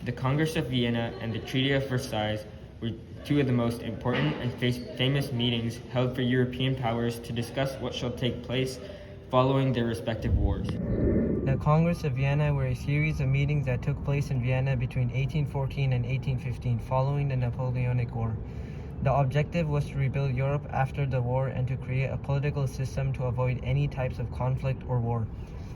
The Congress of Vienna and the Treaty of Versailles were two of the most important and famous meetings held for European powers to discuss what shall take place following their respective wars. The Congress of Vienna were a series of meetings that took place in Vienna between 1814 and 1815 following the Napoleonic War. The objective was to rebuild Europe after the war and to create a political system to avoid any types of conflict or war.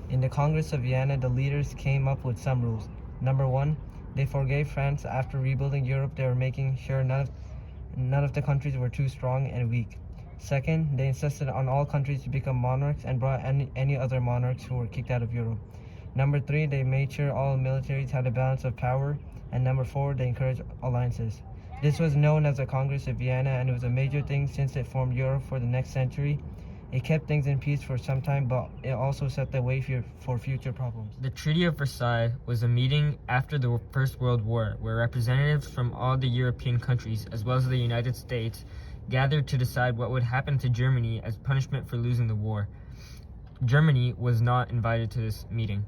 In the Congress of Vienna, the leaders came up with some rules. Number 1, they forgave France after rebuilding Europe. They were making sure none of the countries were too strong and weak. Second, they insisted on all countries to become monarchs and brought any other monarchs who were kicked out of Europe. Number 3, they made sure all militaries had a balance of power. And number 4, they encouraged alliances. This was known as the Congress of Vienna, and it was a major thing since it formed Europe for the next century. It kept things in peace for some time, but it also set the way for future problems. The Treaty of Versailles was a meeting after the First World War where representatives from all the European countries, as well as the United States, gathered to decide what would happen to Germany as punishment for losing the war. Germany was not invited to this meeting.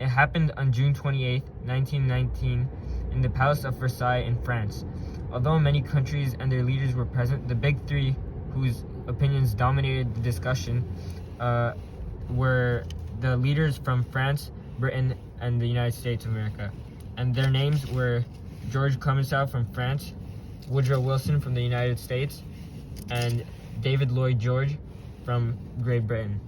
It happened on June 28, 1919, in the Palace of Versailles in France. Although many countries and their leaders were present, the big three whose opinions dominated the discussion were the leaders from France, Britain, and the United States of America. And their names were George Clemenceau from France, Woodrow Wilson from the United States, and David Lloyd George from Great Britain.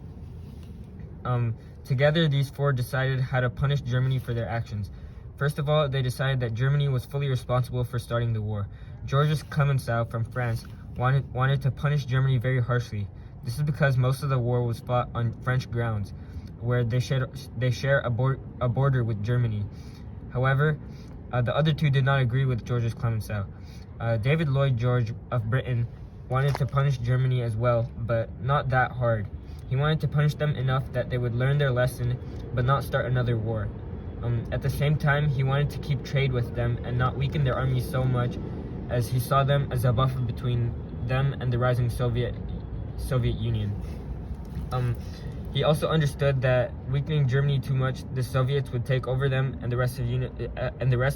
Together, these four decided how to punish Germany for their actions. First of all, they decided that Germany was fully responsible for starting the war. Georges Clemenceau from France wanted to punish Germany very harshly. This is because most of the war was fought on French grounds, where they share a border with Germany. However, the other two did not agree with Georges Clemenceau. David Lloyd George of Britain wanted to punish Germany as well, but not that hard. He wanted to punish them enough that they would learn their lesson, but not start another war. At the same time, he wanted to keep trade with them and not weaken their army so much, as he saw them as a buffer between them and the rising Soviet Union. He also understood that weakening Germany too much, the Soviets would take over them, and the rest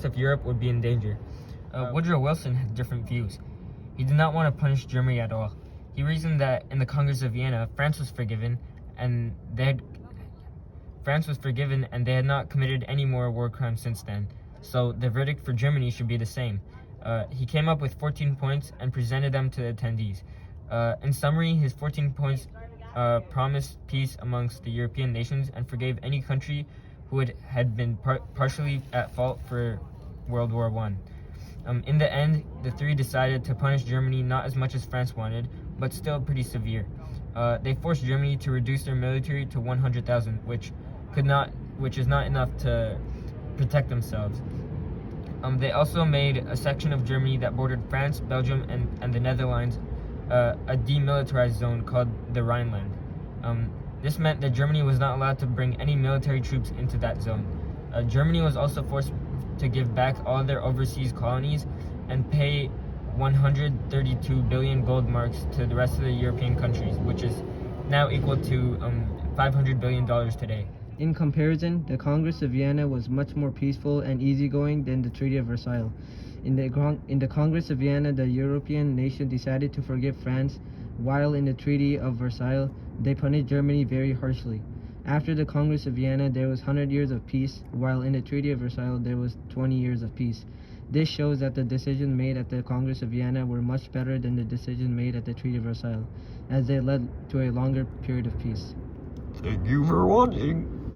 of Europe would be in danger. Woodrow Wilson had different views. He did not want to punish Germany at all. He reasoned that in the Congress of Vienna, France was forgiven, and they had not committed any more war crimes since then. So the verdict for Germany should be the same. He came up with 14 points and presented them to the attendees. In summary, his 14 points promised peace amongst the European nations and forgave any country who had been partially at fault for World War I. In the end, the three decided to punish Germany not as much as France wanted, but still pretty severe. They forced Germany to reduce their military to 100,000, which is not enough to protect themselves. They also made a section of Germany that bordered France, Belgium, and the Netherlands a demilitarized zone called the Rhineland. This meant that Germany was not allowed to bring any military troops into that zone. Germany was also forced to give back all their overseas colonies and pay 132 billion gold marks to the rest of the European countries, which is now equal to $500 billion today. In comparison, the Congress of Vienna was much more peaceful and easygoing than the Treaty of Versailles. In the Congress of Vienna, the European nation decided to forgive France, while in the Treaty of Versailles, they punished Germany very harshly. After the Congress of Vienna, there was 100 years of peace, while in the Treaty of Versailles, there was 20 years of peace. This shows that the decisions made at the Congress of Vienna were much better than the decisions made at the Treaty of Versailles, as they led to a longer period of peace. Thank you for watching.